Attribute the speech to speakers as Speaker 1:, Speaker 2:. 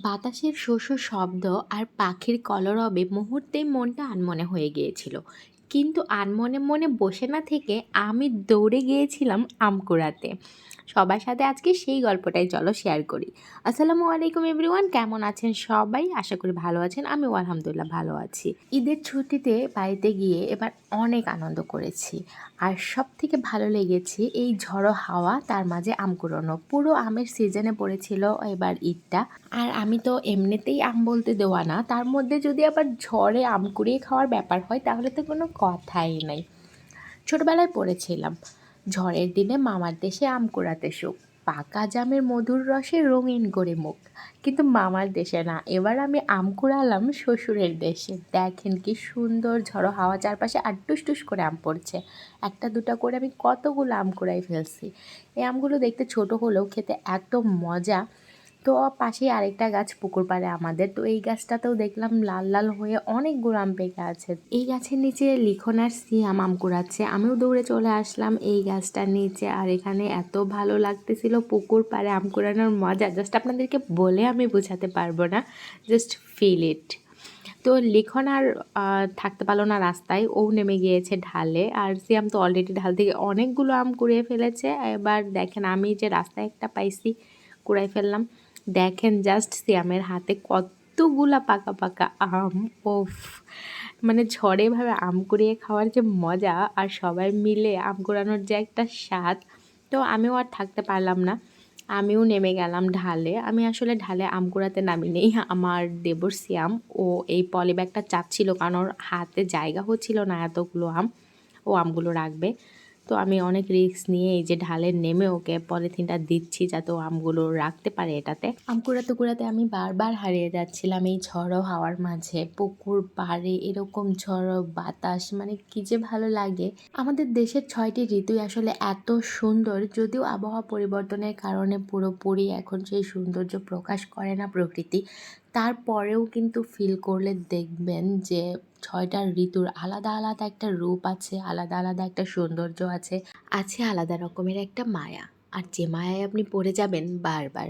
Speaker 1: বাতাসের শোঁ-শোঁ শব্দ আর পাখির কলরবে মুহূর্তেই মনটা আনমনে হয়ে গিয়েছিল। কিন্তু আনমনে মনে বসে না থেকে আমি দৌড়ে গিয়েছিলাম আম কুড়াতে। সবার সাথে আজকে সেই গল্পটাই চলো শেয়ার করি। আসসালামু আলাইকুম এভরিওয়ান, কেমন আছেন সবাই? আশা করি ভালো আছেন। আমিও আলহামদুলিল্লাহ ভালো আছি। ঈদের ছুটিতে বাড়িতে গিয়ে এবার অনেক আনন্দ করেছি। আর সবথেকে ভালো লেগেছে এই ঝড়ো হাওয়া, তার মাঝে আম কুড়ানো। পুরো আমের সিজনে পড়েছিল এবার ঈদটা। আর আমি তো এমনিতেই আম বলতে দেওয়া না, তার মধ্যে যদি আবার ঝড়ে আম কুড়িয়ে খাওয়ার ব্যাপার হয় তাহলে তো কোনো কথাই নাই। ছোটবেলায় পড়েছিলাম, ঝড়ের দিনে মামার দেশে আম কুড়াতে সুখ, পাকা জামের মধুর রসে রঙিন করে মুখ। কিন্তু মামার দেশে না, এবার আমি আম কুড়ালাম শ্বশুরের দেশে। দেখেন কি সুন্দর ঝড়ো হাওয়া, চারপাশে আর টুস টুস করে আম পড়ছে। একটা দুটা করে আমি কতগুলো আম কুড়াই ফেলছি। এই আমগুলো দেখতে ছোট হলেও খেতে এত মজা। তো পাশেই আরেকটা গাছ পুকুর পাড়ে আমাদের, তো এই গাছটাতেও দেখলাম লাল লাল হয়ে অনেকগুলো আম পেকে আছে। এই গাছের নিচে লিখন আর সিয়াম আম কুড়াচ্ছে, আমিও দৌড়ে চলে আসলাম এই গাছটার নিচে। আর এখানে এত ভালো লাগতেছিল পুকুর পাড়ে আম কুড়ানোর মজা, জাস্ট আপনাদেরকে বলে আমি বোঝাতে পারবো না, জাস্ট ফিল ইট। তো লিখন আর থাকতে পারলো না রাস্তায়, ও নেমে গিয়েছে ঢালে। আর সিয়াম তো অলরেডি ঢাল থেকে অনেকগুলো আম কুড়িয়ে ফেলেছে। এবার দেখেন আমি যে রাস্তায় একটা পাইছি, কুড়াই ফেললাম। দেখেন জাস্ট সিয়ামের হাতে কতগুলা পাকা পাকা আম। ওফ, মানে ঝড়ে ভাবে আম কুড়িয়ে খাওয়ার যে মজা, আর সবাই মিলে আম কুড়ানোর যে একটা স্বাদ। তো আমিও আর থাকতে পারলাম না, আমিও নেমে গেলাম ঢালে। আমি আসলে ঢালে আম কুড়াতে নামিনি, আমার দেবর সিয়াম ও এই পলি ব্যাগটা চাচ্ছিল, কারণ ওর হাতে জায়গা হচ্ছিল না এতগুলো আম ও আমগুলো রাখবে। তো আমি অনেক রিস্ক নিয়ে এই যে ঢালে নেমে ওকে পলিথিনটা দিচ্ছি যাতে ও আমগুলো রাখতে পারে এটাতে। আম কুড়াতে কুড়াতে আমি বারবার হারিয়ে যাচ্ছিলাম এই ঝড়ো হাওয়ার মাঝে। পুকুর পাড়ে এরকম ঝড়ো বাতাস, মানে কি যে ভালো লাগে। আমাদের দেশের 6টি ঋতুই আসলে এত সুন্দর, যদিও আবহাওয়া পরিবর্তনের কারণে পুরোপুরি এখন সেই সৌন্দর্য প্রকাশ করে না প্রকৃতি। তারপরেও কিন্তু ফিল করলে দেখবেন যে 6টা ঋতুর আলাদা আলাদা একটা রূপ আছে, আলাদা আলাদা একটা সৌন্দর্য আছে, আছে আলাদা রকমের একটা মায়া। আর যে মায়ায় আপনি পড়ে যাবেন বারবার।